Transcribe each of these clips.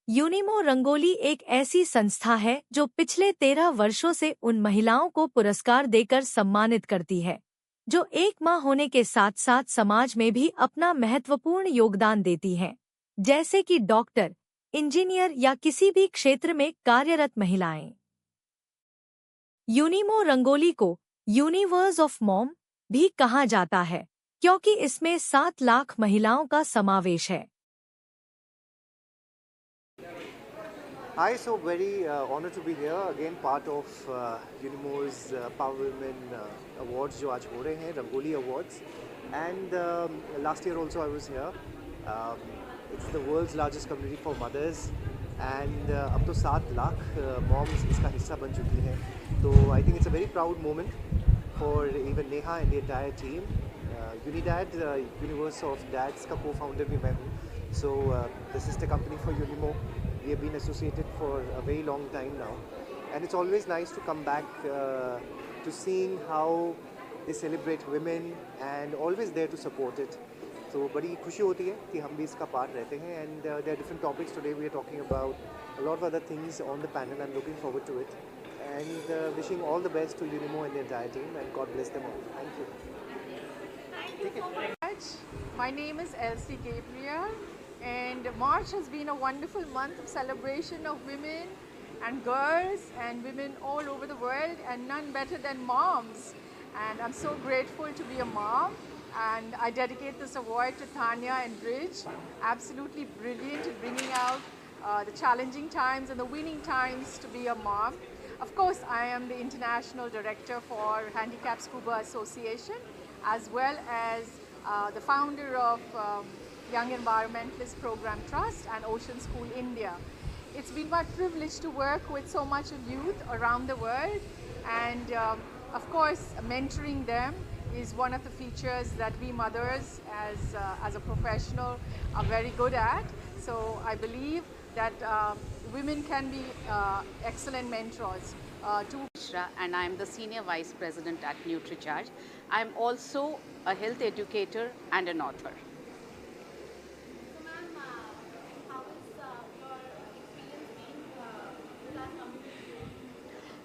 यूनिमो रंगोली एक ऐसी संस्था है जो पिछले 13 वर्षों से उन महिलाओं को पुरस्कार देकर सम्मानित करती है जो एक माँ होने के साथ साथ समाज में भी अपना महत्वपूर्ण योगदान देती हैं, जैसे कि डॉक्टर, इंजीनियर या किसी भी क्षेत्र में कार्यरत महिलाएं। यूनिमो रंगोली को यूनिवर्स ऑफ मॉम भी कहा जाता है क्योंकि इसमें 7 लाख महिलाओं का समावेश है। Hi, so very honored to be here again, part of Unimo's Power Women Awards जो आज हो रहे हैं, Rangoli Awards, and last year also I was here. It's the world's largest community for mothers, and अब तो 7 lakh moms इसका हिस्सा बन चुकी हैं, तो I think it's a very proud moment for even Neha and the entire team. Unidad, Universe of Dads का co-founder भी मैं हूँ, so the sister company for Unimo. We have been associated for a very long time now, and it's always nice to come back to seeing how they celebrate women and always there to support it. So बड़ी खुशी होती है कि हम भी इसका part रहते हैं, and there are different topics today. We are talking about a lot of other things on the panel. I'm looking forward to it, and wishing all the best to Unimo and the entire team, and God bless them all. Thank you. Thank you so much. My name is Elsie Gabriel. And March has been a wonderful month of celebration of women and girls and women all over the world, and none better than moms. And I'm so grateful to be a mom, and I dedicate this award to Tanya and Bridge. Absolutely brilliant at bringing out the challenging times and the winning times to be a mom. Of course, I am the International Director for Handicap Scuba Association, as well as the founder of Young Environmentalist Program Trust and Ocean School India. It's been my privilege to work with so much of youth around the world, and of course mentoring them is one of the features that we mothers as a professional are very good at. So I believe that women can be excellent mentors to Mishra, and I am the Senior Vice President at NutriCharge. I am also a health educator and an author.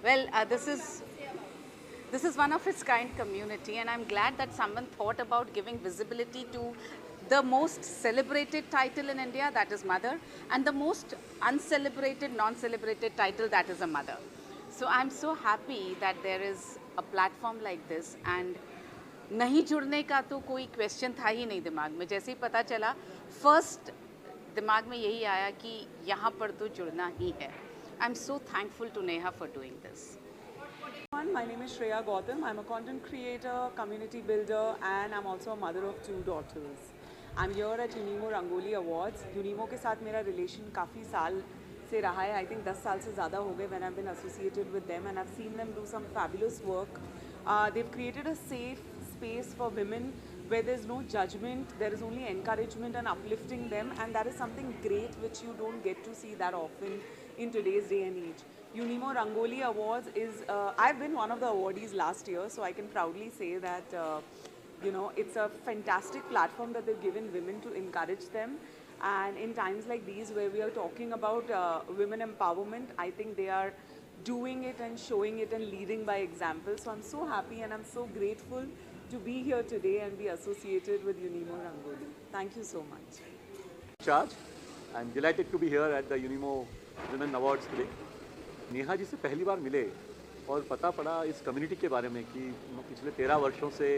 Well, this is one of its kind community, and I'm glad that someone thought about giving visibility to the most celebrated title in India, that is mother, and the most uncelebrated, non-celebrated title, that is a mother. So I'm so happy that there is a platform like this, and नहीं जुड़ने का तो कोई question था ही नहीं दिमाग में. जैसे ही पता चला, फर्स्ट दिमाग में यही आया कि यहाँ पर तो जुड़ना ही है. I'm so thankful to Neha for doing this. My name is Shreya Gautam. I'm a content creator, community builder, and I'm also a mother of 2 daughters. I'm here at Unimo Rangoli Awards. Unimo के साथ मेरा relation काफ़ी साल से रहा है. I think 10 साल से ज़्यादा हो गए when I've been associated with them, and I've seen them do some fabulous work. They've created a safe space for women where there's no judgment, there is only encouragement and uplifting them, and that is something great which you don't get to see that often in today's day and age. Unimo Rangoli Awards is, I've been one of the awardees last year, so I can proudly say that, you know, it's a fantastic platform that they've given women to encourage them. And in times like these where we are talking about women empowerment, I think they are doing it and showing it and leading by example. So I'm so happy and I'm so grateful to be here today and be associated with Unimo Rangoli. Thank you so much. Charge. I'm delighted to be here at the Unimo Women Awards today. Neha ji से पहली बार मिले और पता पड़ा इस community के बारे में कि पिछले 13 वर्षों से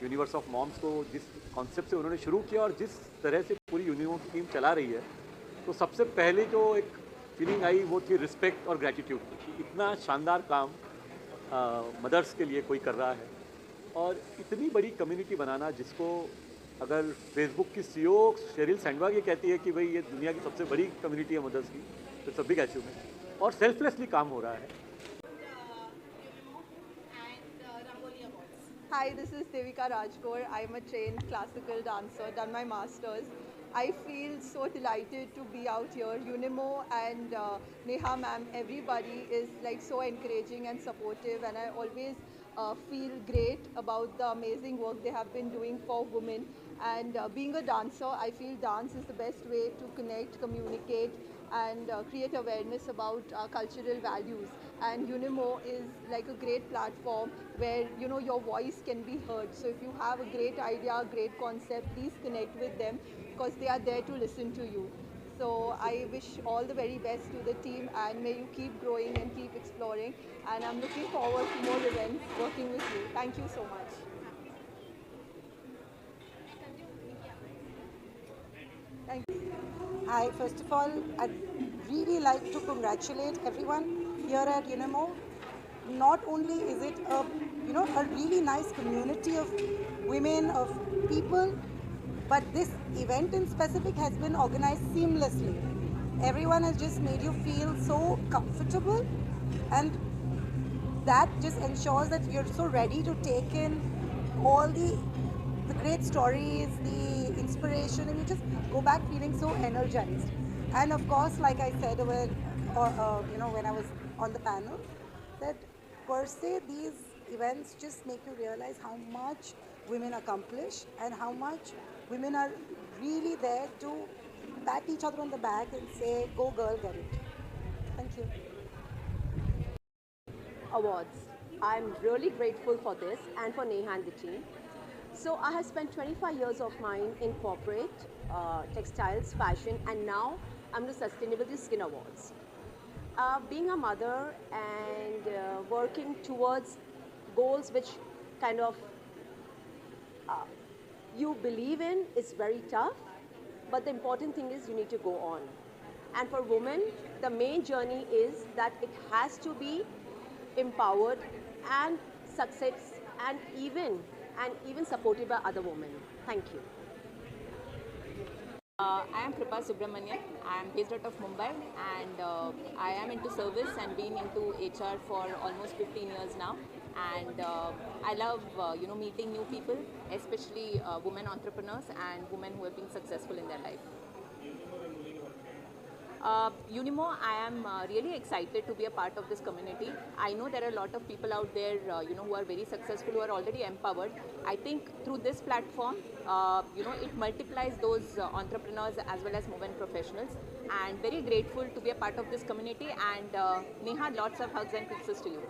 यूनिवर्स ऑफ मॉम्स को जिस कॉन्सेप्ट से उन्होंने शुरू किया और जिस तरह से पूरी यूनिमो की टीम चला रही है, तो सबसे पहले जो एक फीलिंग आई वो थी रिस्पेक्ट और ग्रैटिट्यूड कि इतना शानदार काम मदर्स के लिए कोई कर रहा है और इतनी बड़ी कम्युनिटी बनाना जिसको अगर फेसबुक की सीईओ शेरिल सैंडबर्ग ये कहती है कि भाई ये दुनिया की सबसे बड़ी कम्युनिटी है मदर्स की, तो इट्स अ बिग अचीवमेंट और सेल्फलेसली काम हो रहा है. Hi, this is Devika Rajkor. I am a trained classical dancer, done my masters. I feel so delighted to be out here. Unimo and Neha ma'am, everybody is like so encouraging and supportive, and I always feel great about the amazing work they have been doing for women. And being a dancer, I feel dance is the best way to connect, communicate, and create awareness about cultural values. And Unimo is like a great platform where your voice can be heard. So if you have a great idea, great concept, please connect with them because they are there to listen to you. So I wish all the very best to the team and may you keep growing and keep exploring. And I'm looking forward to more events working with you. Thank you so much. Thank you. Hi, first of all, I'd really like to congratulate everyone here at Unimo. Not only is it a really nice community of women, of people, but this event in specific has been organized seamlessly. Everyone has just made you feel so comfortable, and that just ensures that you're so ready to take in all the great stories, the inspiration, and you just go back feeling so energized. And of course, like I said when I was on the panel, that per se these events just make you realize how much women accomplish and how much women are really there to pat each other on the back and say, go girl, get it. Thank you. Awards. I'm really grateful for this and for Neha and the team. So I have spent 25 years of mine in corporate, textiles, fashion, and now I'm the Sustainability Skin Awards. Being a mother and working towards goals which kind of you believe in is very tough, but the important thing is you need to go on. And for women, the main journey is that it has to be empowered and success and even supported by other women. Thank you. I am Kripa Subramanian. I am based out of Mumbai and I am into service and been into HR for almost 15 years now. And I love meeting new people, especially women entrepreneurs and women who have been successful in their life. Unimo, I am really excited to be a part of this community. I know there are a lot of people out there, who are very successful, who are already empowered. I think through this platform, it multiplies those entrepreneurs as well as women professionals. And very grateful to be a part of this community. And Neha, lots of hugs and kisses to you.